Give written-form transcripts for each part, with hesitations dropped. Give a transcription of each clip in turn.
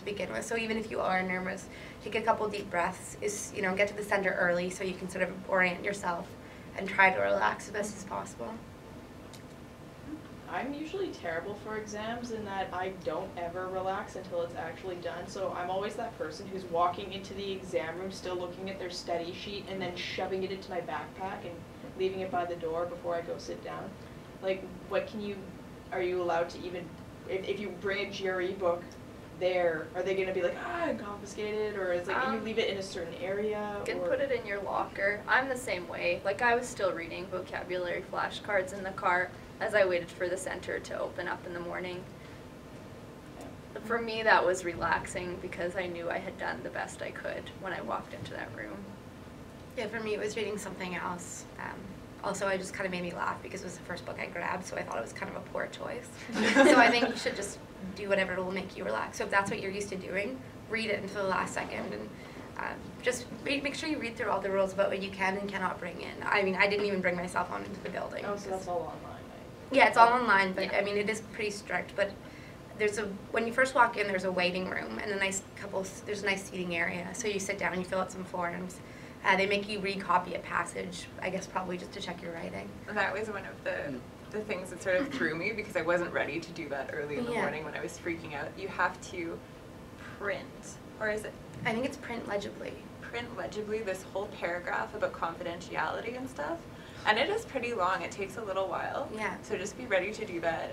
to begin with. So even if you are nervous, take a couple deep breaths, get to the center early so you can sort of orient yourself and try to relax as best as possible. I'm usually terrible for exams in that I don't ever relax until it's actually done. So I'm always that person who's walking into the exam room still looking at their study sheet and then shoving it into my backpack and leaving it by the door before I go sit down. Like, are you allowed to even, if you bring a GRE book there, are they going to be like, confiscated, or is like, you leave it in a certain area? You can put it in your locker. I'm the same way. Like, I was still reading vocabulary flashcards in the car as I waited for the center to open up in the morning. But for me, that was relaxing because I knew I had done the best I could when I walked into that room. Yeah, for me, it was reading something else. Also, it just kind of made me laugh because it was the first book I grabbed, so I thought it was kind of a poor choice. So I think you should just do whatever will make you relax. So if that's what you're used to doing, read it until the last second, and just make sure you read through all the rules about what you can and cannot bring in. I mean, I didn't even bring my cell phone into the building. Oh, so that's all online, right? Yeah, it's all online, but yeah. I mean, it is pretty strict. But when you first walk in, there's a waiting room and there's a nice seating area. So you sit down, you fill out some forms. They make you recopy a passage, I guess probably just to check your writing. And that was one of the things that sort of threw me because I wasn't ready to do that early in the morning when I was freaking out. You have to print, or is it? I think it's print legibly. Print legibly this whole paragraph about confidentiality and stuff. And it is pretty long. It takes a little while. Yeah. So just be ready to do that.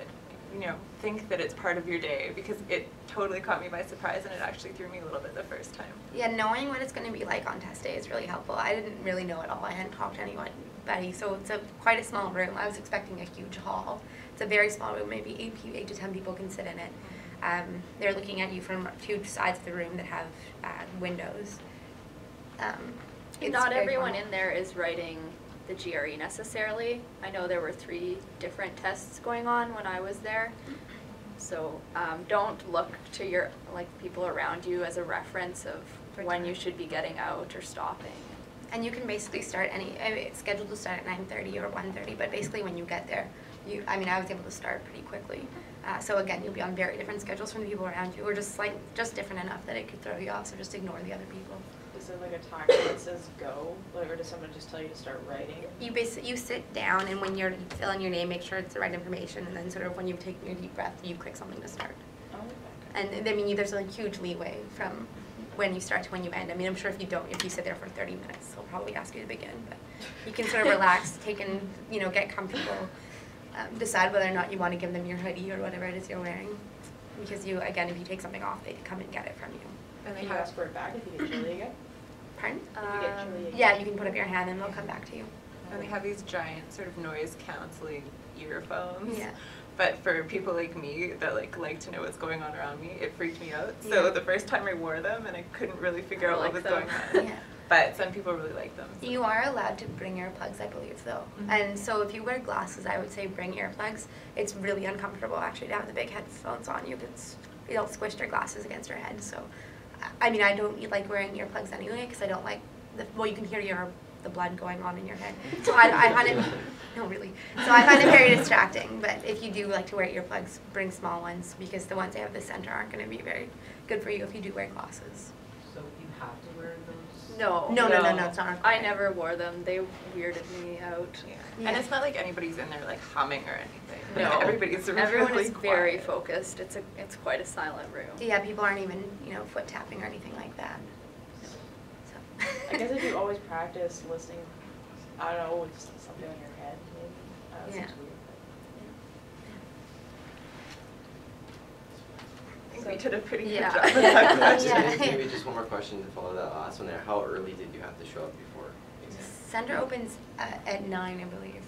Think that it's part of your day, because it totally caught me by surprise and it actually threw me a little bit the first time. Yeah, knowing what it's going to be like on test day is really helpful. I didn't really know at all. I hadn't talked to anybody, so it's quite a small room. I was expecting a huge hall. It's a very small room, maybe 8 to 10 people can sit in it. They're looking at you from two sides of the room that have windows. Not everyone in there is writing the GRE necessarily. I know there were 3 different tests going on when I was there. So don't look to your people around you as a reference of when you should be getting out or stopping. And you can basically start it's scheduled to start at 9:30 or 1:30, but basically when you get there, I was able to start pretty quickly. So again, you'll be on very different schedules from the people around you, or just different enough that it could throw you off, so just ignore the other people. Is there like a timer that says go, or does someone just tell you to start writing? You sit down, and when you're filling your name, make sure it's the right information, and then sort of when you've taken your deep breath, you click something to start. Oh, okay. And I mean, there's a huge leeway from when you start to when you end. I mean, I'm sure if you sit there for 30 minutes, they'll probably ask you to begin, but you can sort of relax, get comfortable, decide whether or not you want to give them your hoodie or whatever it is you're wearing, because if you take something off, they come and get it from you. And they ask for it back if you get chilly again? Pardon? If you get chilly again? Yeah, you can put up your hand and they'll come back to you. And they have these giant sort of noise canceling earphones. Yeah. But for people like me that like to know what's going on around me, it freaked me out. So the first time I wore them and I couldn't really figure out what was going on. Yeah. But some people really like them. So. You are allowed to bring earplugs, I believe, though. Mm-hmm. And so if you wear glasses, I would say bring earplugs. It's really uncomfortable, actually, to have the big headphones on you. It'll squish your glasses against your head. So, I mean, I don't like wearing earplugs anyway, because I don't like you can hear the blood going on in your head. So I find it, no, really. So I find it very distracting. But if you do like to wear earplugs, bring small ones, because the ones they have at the center aren't going to be very good for you if you do wear glasses. So you have to wear those? No, it's not required. I never wore them. They weirded me out. Yeah. And it's not like anybody's in there like humming or anything. No, everybody's really everyone is quiet. very focused. It's quite a silent room. Yeah, people aren't even foot tapping or anything like that. So. I guess if you always practice listening, I don't know, with something in your head, maybe. That seems weird. I think we did a pretty good Yeah. job of that question. Yeah. Maybe just one more question to follow that last one there. How early did you have to show up before exam? Center opens at 9, I believe.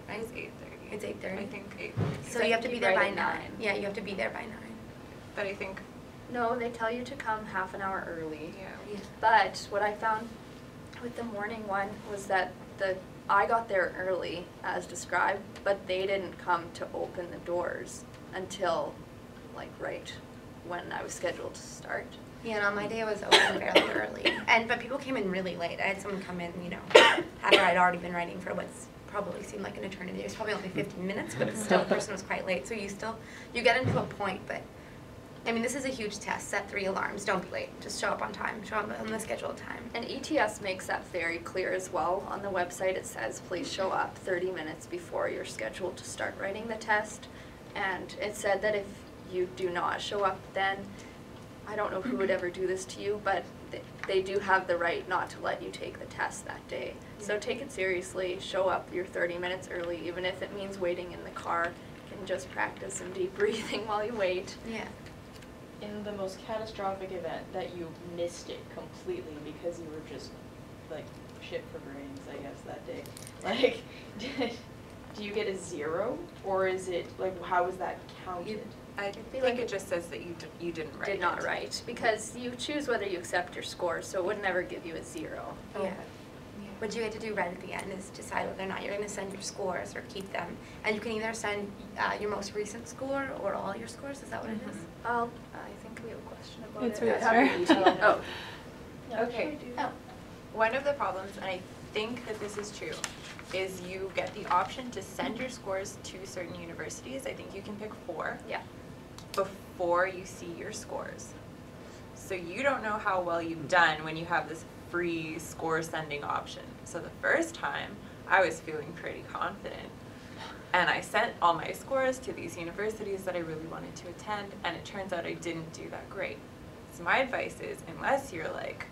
Right? It's 8:30. It's 8:30. I think 8:30. So you have to be there by 9. 9. Yeah, you have to be there by 9. But I think, No, they tell you to come half an hour early. yeah. But what I found with the morning one was that I got there early as described, but they didn't come to open the doors until right when I was scheduled to start. Yeah, and on my day it was open fairly early. But people came in really late. I had someone come in, after I'd already been writing for what's probably seemed like an eternity. It was probably only 15 minutes, but still the person was quite late. So you get into a point, but I mean, this is a huge test. Set 3 alarms. Don't be late. Just show up on time. Show up on the scheduled time. And ETS makes that very clear as well. On the website it says, please show up 30 minutes before you're scheduled to start writing the test. And it said that if you do not show up then, I don't know who would ever do this to you, but they do have the right not to let you take the test that day. So take it seriously. Show up your 30 minutes early, even if it means waiting in the car. You can just practice some deep breathing while you wait. Yeah. In the most catastrophic event that you missed it completely because you were just like shit for brains, I guess, that day. Like, do you get a 0, or is it like how is that counted? I think like it just says that you didn't write. Did not it. write, because you choose whether you accept your score, so it would never give you a 0. Yeah. What you get to do right at the end is decide whether or not you're going to send your scores or keep them. And you can either send your most recent score or all your scores. Is that what it is? I think we have a question about It's it. right there. Oh. Okay. Oh. One of the problems, and I think that this is true, is you get the option to send your scores to certain universities. I think you can pick 4. Yeah. Before you see your scores. So you don't know how well you've done when you have this free score sending option. So the first time, I was feeling pretty confident. And I sent all my scores to these universities that I really wanted to attend, and it turns out I didn't do that great. So my advice is, unless you're like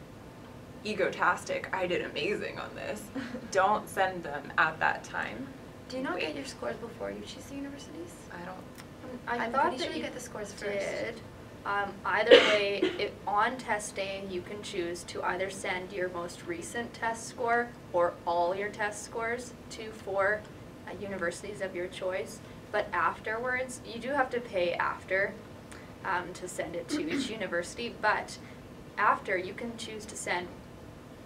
egotastic, I did amazing on this, don't send them at that time. Do you not Wait. get your scores before you choose the universities? I don't. I'm thought pretty that sure you get the scores first. did. Either way, on test day, you can choose to either send your most recent test score or all your test scores to 4 universities of your choice. But afterwards, you do have to pay after to send it to each university. But after, you can choose to send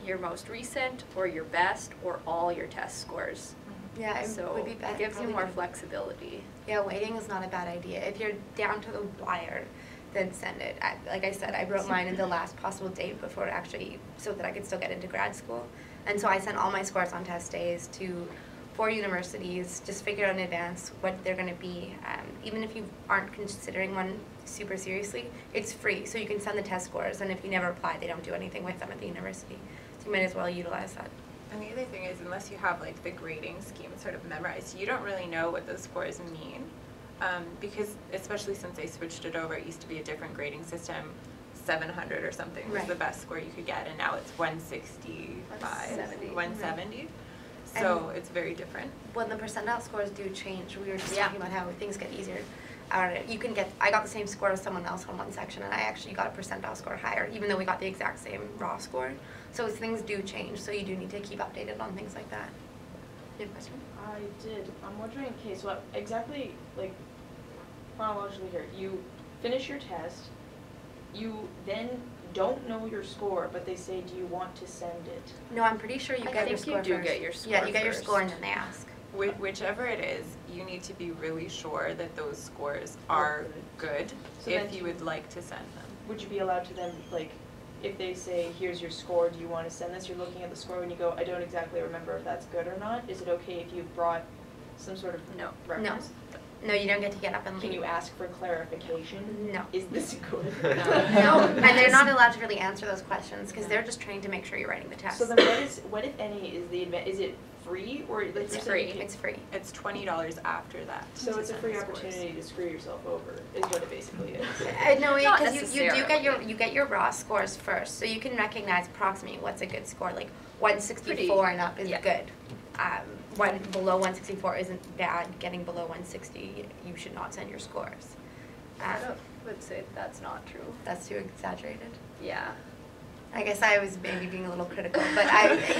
your most recent or your best or all your test scores. Yeah, it So would be better. it gives you probably more good. flexibility. Yeah, waiting is not a bad idea. If you're down to the wire, then send it. Like I said, I wrote mine in the last possible date before actually, so that I could still get into grad school. And so I sent all my scores on test days to 4 universities, just figure out in advance what they're going to be. Even if you aren't considering one super seriously, it's free. So you can send the test scores, and if you never apply, they don't do anything with them at the university. So you might as well utilize that. And the other thing is, unless you have like the grading scheme sort of memorized, you don't really know what those scores mean. Because especially since they switched it over, it used to be a different grading system. 700 or something was Right. the best score you could get, and now it's 165, 170. 170. So it's very different. When the percentile scores do change, we were just Yeah. talking about how things get easier. You can get, I got the same score as someone else on one section, and I actually got a percentile score higher, even though we got the exact same raw score. So things do change, so you do need to keep updated on things like that. You have a question? I did. I'm wondering, okay, so exactly, like, chronologically here, you finish your test, you then don't know your score, but they say, do you want to send it? No, I'm pretty sure you I get your think you score do first. get your score Yeah, you get your first. score and then they ask. Whichever it is, you need to be really sure that those scores are good So if then you would like to send them. Would you be allowed to then, like, if they say, here's your score, do you want to send this? You're looking at the score and you go, I don't exactly remember if that's good or not. Is it okay if you've brought some sort of No. reference? No, you don't get to get up and leave. Can you ask for clarification? No. Is this good? No, and they're not allowed to really answer those questions because they're just trained to make sure you're writing the test. So then what if any is the is it free or like It's you're free. saying- It's free. It's $20 after that. So to it's a send free the scores. opportunity to screw yourself over, is what it basically is. No, Not because you do get necessarily. your raw scores first, so you can recognize approximately what's a good score. Like 164 and up is yeah. good. One below 164 isn't bad. Getting below 160, you should not send your scores. I would say that's not true. That's too exaggerated. Yeah. I guess I was maybe being a little critical, but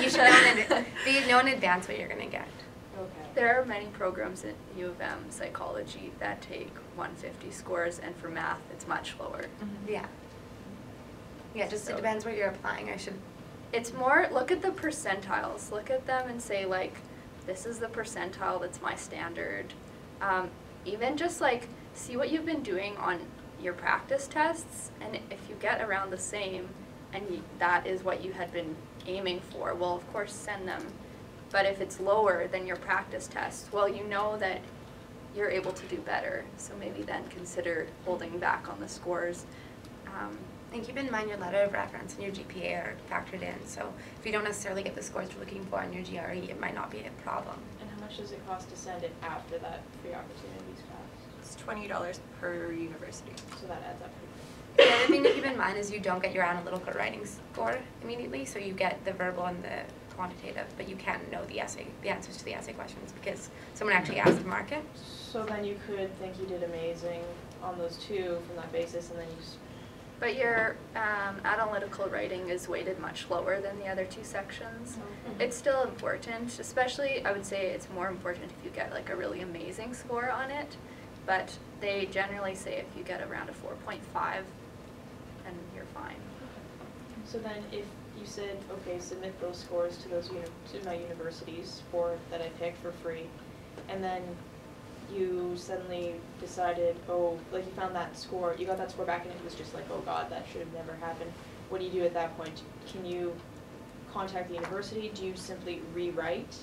you should know in advance what you're gonna get. Okay. There are many programs at U of M psychology that take 150 scores, and for math, it's much lower. Yeah. Yeah, just it So- depends where you're applying. It's more, look at the percentiles. Look at them and say, like, this is the percentile that's my standard. Even just, like, see what you've been doing on your practice tests, and if you get around the same, and that is what you had been aiming for, well, of course, send them. But if it's lower than your practice tests, well, you know that you're able to do better. So maybe then consider holding back on the scores. And keep in mind your letter of reference and your GPA are factored in. So if you don't necessarily get the scores you're looking for on your GRE, it might not be a problem. And how much does it cost to send it after that free opportunities pass? It's $20 per university. So that adds up pretty The other thing to keep in mind is you don't get your analytical writing score immediately, so you get the verbal and the quantitative, but you can know the answers to the essay questions because someone actually asked to mark it. So then you could think you did amazing on those two from that basis, and then you. But your analytical writing is weighted much lower than the other two sections. It's still important, especially I would say it's more important if you get like a really amazing score on it, but they generally say if you get around a 4.5, then you're fine. So then if you said, okay, submit those scores to those to my universities that I picked for free, and then you suddenly decided, oh, like you found that score, you got that score back and it was just like, oh God, that should have never happened. What do you do at that point? Can you contact the university? Do you simply rewrite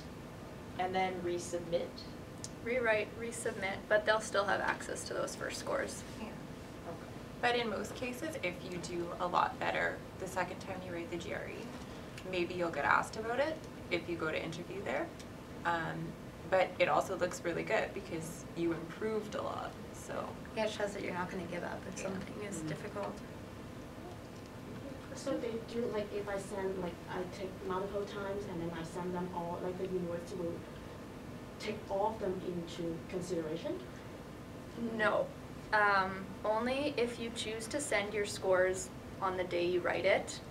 and then resubmit? Rewrite, resubmit, but they'll still have access to those first scores. Yeah. Okay. But in most cases, if you do a lot better the second time you write the GRE, maybe you'll get asked about it if you go to interview there. But it also looks really good because you improved a lot, so. Yeah, it shows that you're not going to give up if something is difficult. So they do, like if I send, like I take multiple times and then I send them all, like the university will take all of them into consideration? No. Only if you choose to send your scores on the day you write it,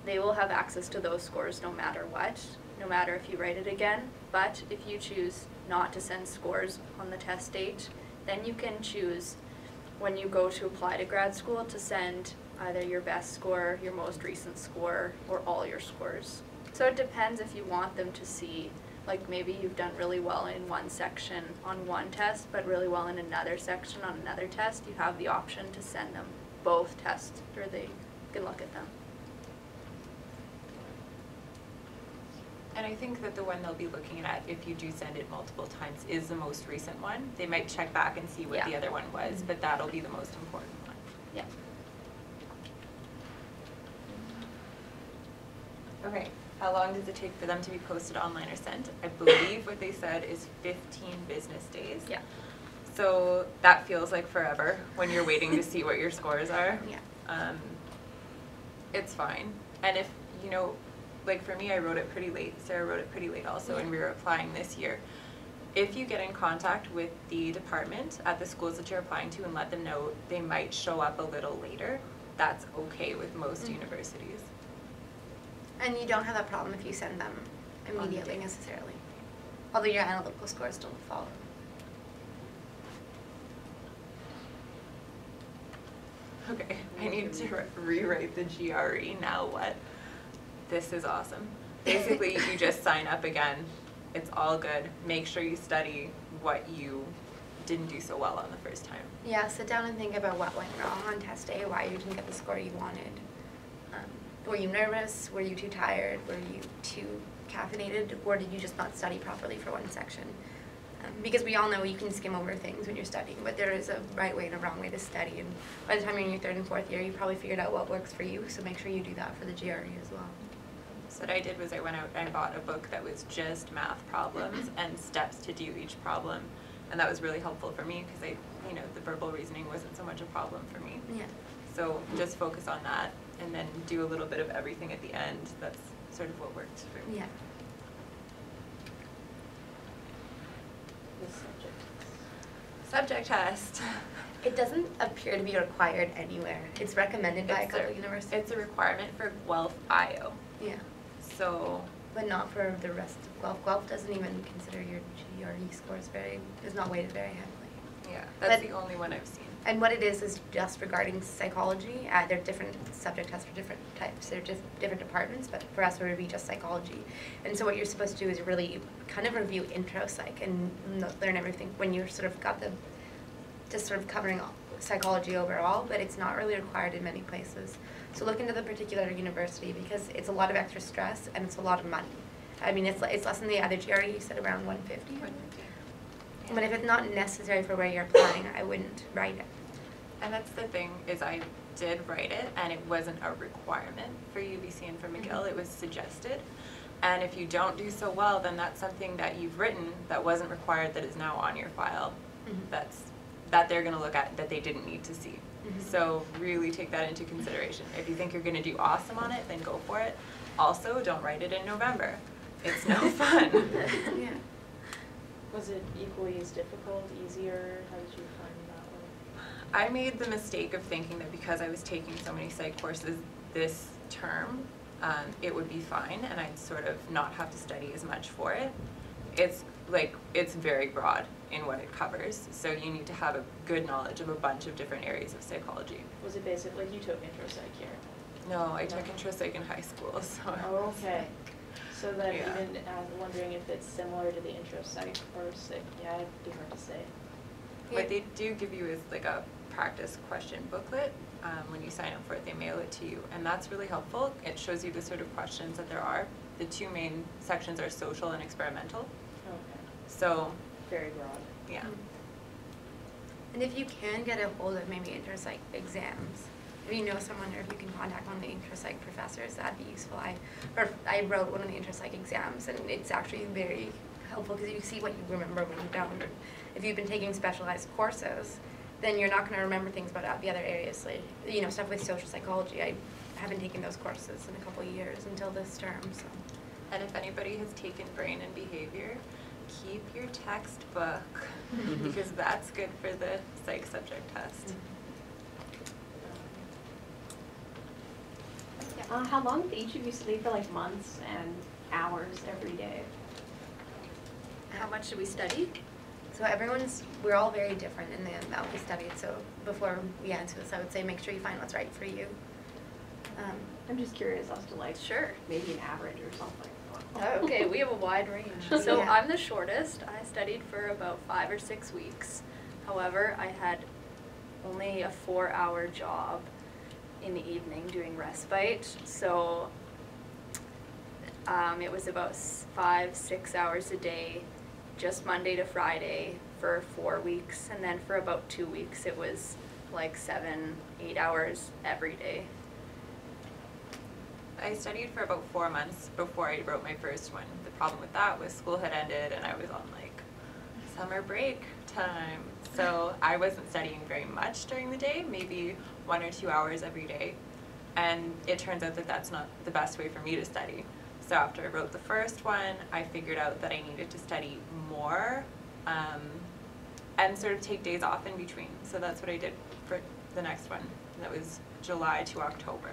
they will have access to those scores no matter what, no matter if you write it again. But if you choose not to send scores on the test date, then you can choose when you go to apply to grad school to send either your best score, your most recent score, or all your scores. So it depends if you want them to see, like maybe you've done really well in one section on one test, but really well in another section on another test, you have the option to send them both tests, or they can look at them. And I think that the one they'll be looking at, if you do send it multiple times, is the most recent one. They might check back and see what the other one was, but that'll be the most important one. Yeah. Okay, how long does it take for them to be posted online or sent? I believe what they said is 15 business days. Yeah. So that feels like forever when you're waiting to see what your scores are. Yeah. It's fine. And if, you know, like for me, I wrote it pretty late. Sarah wrote it pretty late also, and we were applying this year. If you get in contact with the department at the schools that you're applying to and let them know they might show up a little later, that's okay with most universities. And you don't have that problem if you send them immediately necessarily, although your analytical scores don't follow. Okay, I need to rewrite the GRE. Now what? This is awesome. Basically, you just sign up again. It's all good. Make sure you study what you didn't do so well on the first time. Yeah, sit down and think about what went wrong on test day, why you didn't get the score you wanted. Were you nervous? Were you too tired? Were you too caffeinated? Or did you just not study properly for one section? Because we all know you can skim over things when you're studying, but there is a right way and a wrong way to study. And by the time you're in your third and fourth year, you probably figured out what works for you, so make sure you do that for the GRE as well. So what I did was I went out and I bought a book that was just math problems and steps to do each problem. And that was really helpful for me because you know, the verbal reasoning wasn't so much a problem for me. Yeah. So just focus on that and then do a little bit of everything at the end. That's sort of what worked for me. Yeah. This subject. Subject test. It doesn't appear to be required anywhere. It's recommended by a couple universities. It's a requirement for Guelph IO. Yeah. So. But not for the rest of Guelph. Guelph doesn't even consider your GRE scores is not weighted very heavily. Yeah, that's the only one I've seen. And what it is just regarding psychology. There are different subject tests for different types. They're just different departments, but for us it would be just psychology. And so what you're supposed to do is really kind of review intro psych and learn everything when you're sort of got the, just sort of covering psychology overall, but it's not really required in many places. So look into the particular university because it's a lot of extra stress and it's a lot of money. I mean, it's less than the other GRE, you said around 150? But if it's not necessary for where you're applying, I wouldn't write it. And that's the thing, is I did write it, and it wasn't a requirement for UBC and for McGill, it was suggested. And if you don't do so well, then that's something that you've written that wasn't required that is now on your file. That they're gonna look at, that they didn't need to see. So really take that into consideration. If you think you're gonna do awesome on it, then go for it. Also, don't write it in November. It's no fun. Yeah. Was it equally as difficult, easier? How did you find that one? I made the mistake of thinking that because I was taking so many psych courses this term, it would be fine and I'd sort of not have to study as much for it. It's very broad in what it covers, so you need to have a good knowledge of a bunch of different areas of psychology. Was it basically, you took intro psych here? No, I took intro psych in high school, so Oh, okay. So then Yeah. even wondering if it's similar to the intro psych or psych, yeah, it'd be hard to say. What they do give you is like a practice question booklet. When you sign up for it, they mail it to you, and that's really helpful. It shows you the sort of questions that there are. The two main sections are social and experimental. Okay. So, Very broad. yeah. And if you can get a hold of maybe interpsych exams, if you know someone or if you can contact one of the interpsych professors, that'd be useful. I wrote one of the interpsych exams, and it's actually very helpful because you see what you remember when you don't. If you've been taking specialized courses, then you're not going to remember things about the other areas, like, you know, stuff with social psychology. I haven't taken those courses in a couple of years until this term. So. And if anybody has taken brain and behavior, keep your textbook because that's good for the psych subject test. How long did each of you study for, like, months and hours every day? How much did we study? So we're all very different in the amount we studied. So before we answer this, I would say make sure you find what's right for you. I'm just curious as to, like, Sure. maybe an average or something. Okay, we have a wide range. So Yeah. I'm the shortest. I studied for about 5 or 6 weeks. However, I had only a 4-hour job in the evening doing respite. So it was about 5-6 hours a day, just Monday to Friday for 4 weeks. And then for about 2 weeks, it was like 7-8 hours every day. I studied for about 4 months before I wrote my first one. The problem with that was school had ended and I was on like summer break time. So I wasn't studying very much during the day, maybe 1 or 2 hours every day. And it turns out that that's not the best way for me to study. So after I wrote the first one, I figured out that I needed to study more and sort of take days off in between. So that's what I did for the next one. That was July to October.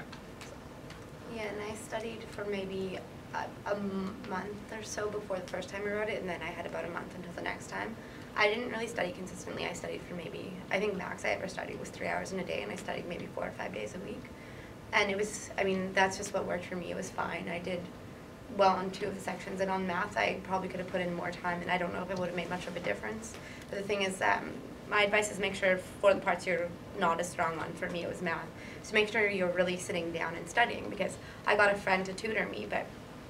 Yeah, and I studied for maybe a month or so before the first time I wrote it, and then I had about a month until the next time. I didn't really study consistently. I studied for maybe, I think max I ever studied was 3 hours in a day, and I studied maybe 4 or 5 days a week. And it was, I mean, that's just what worked for me. It was fine. I did well on 2 of the sections, and on math I probably could have put in more time, and I don't know if it would have made much of a difference. But the thing is, my advice is make sure for the parts you're not as strong on, for me it was math, so make sure you're really sitting down and studying, because I got a friend to tutor me, but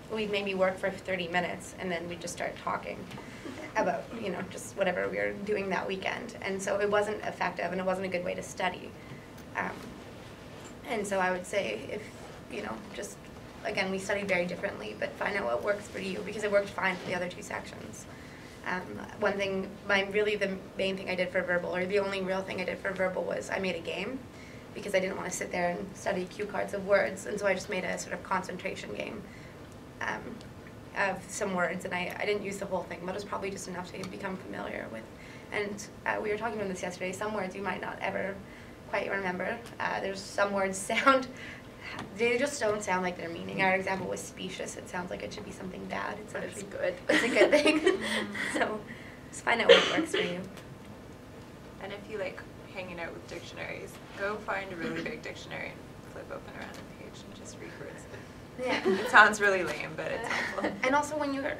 we'd maybe work for 30 minutes and then we'd just start talking about, you know, just whatever we were doing that weekend. And so it wasn't effective and it wasn't a good way to study. And so I would say if, you know, just, again, we study very differently, but find out what works for you, because it worked fine for the other 2 sections. One thing, the main thing I did for verbal, or the only real thing I did for verbal, was I made a game, because I didn't want to sit there and study cue cards of words, and so I just made a sort of concentration game of some words, and I didn't use the whole thing, but it was probably just enough to become familiar with. And we were talking about this yesterday, some words you might not ever quite remember. There's some words they just don't sound like their meaning. Our example was specious. It sounds like it should be something bad. It's actually good. It's a good thing. So just find out what works for you. And if you like hanging out with dictionaries, go find a really big dictionary and flip open a random page and just read words. Yeah. It sounds really lame, but it's helpful. And also when you're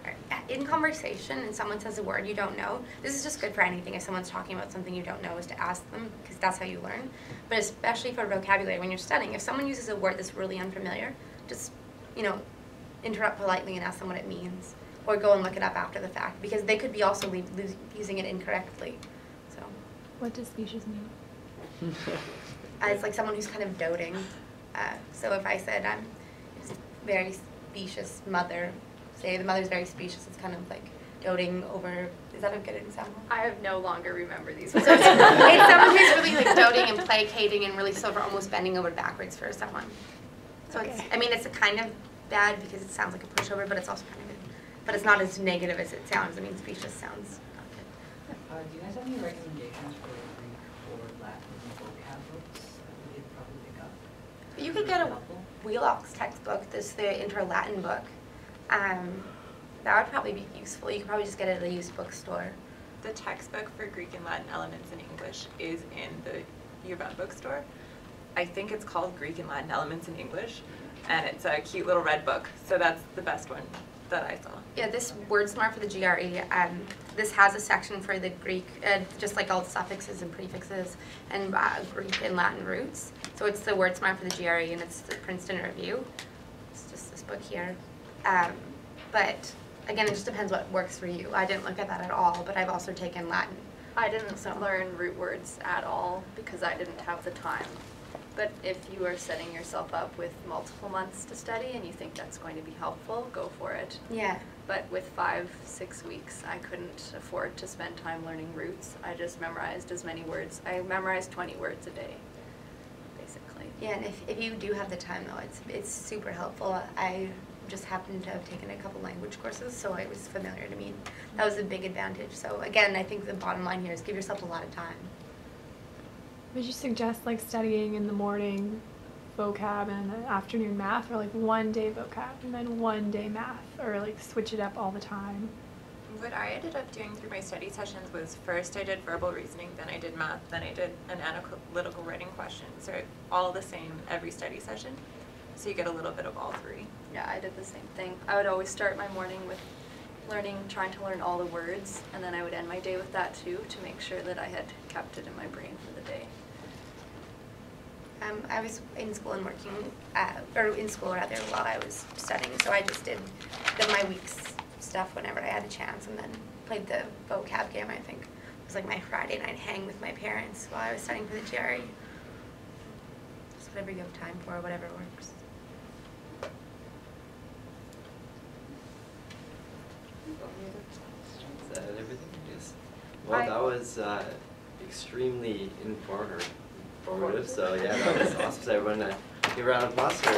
in conversation and someone says a word you don't know, this is just good for anything. If someone's talking about something you don't know, is to ask them, because that's how you learn. But especially for vocabulary, when you're studying, if someone uses a word that's really unfamiliar, just, you know, interrupt politely and ask them what it means. or go and look it up after the fact, because they could be also using it incorrectly. So What does specious mean? it's like someone who's kind of doting. So if I said I'm very specious mother, say the mother's very specious, it's kind of like doting over. Is that a good example? I have no longer remember these words. It's someone who's really like doting and placating and really sort of almost bending over backwards for someone. So it's, I mean, it's a kind of bad because it sounds like a pushover, but it's also kind of good. But it's not as negative as it sounds. I mean, specious sounds not good. Do you guys have any recommendations for Greek or Latin vocab books that we could probably pick up? You could get a Wheelock's textbook. This is the Intro Latin book. That would probably be useful. You could probably just get it at a used bookstore. The textbook for Greek and Latin elements in English is in the U of M bookstore. I think it's called Greek and Latin Elements in English, and it's a cute little red book, so that's the best one that I saw. Yeah, this WordSmart for the GRE, this has a section for the Greek, just like all the suffixes and prefixes and Greek and Latin roots. So it's the WordSmart for the GRE, and it's the Princeton Review. It's just this book here. But again, it just depends what works for you. I didn't look at that at all, but I've also taken Latin. I didn't learn root words at all because I didn't have the time. But if you are setting yourself up with multiple months to study and you think that's going to be helpful, go for it. Yeah. But with 5-6 weeks, I couldn't afford to spend time learning roots. I just memorized as many words. I memorized 20 words a day, basically. Yeah, and if you do have the time, though, it's super helpful. I just happened to have taken a couple language courses, so it was familiar to me. That was a big advantage. So again, I think the bottom line here is give yourself a lot of time. Would you suggest like studying in the morning vocab and the afternoon math, or like one day vocab and then one day math, or like switch it up all the time? What I ended up doing through my study sessions was first I did verbal reasoning, then I did math, then I did an analytical writing question. So all the same every study session. So you get a little bit of all three. Yeah, I did the same thing. I would always start my morning with trying to learn all the words, and then I would end my day with that too to make sure that I had kept it in my brain for the day. I was in school and working, or in school rather, while I was studying, so I just did my week's stuff whenever I had a chance, and then played the vocab game, I think. It was like my Friday night hang with my parents while I was studying for the GRE. Just whatever you have time for, whatever works. Is that everything? Yes. Well, that was extremely informative. So yeah, that was awesome. So everyone, give a round of applause for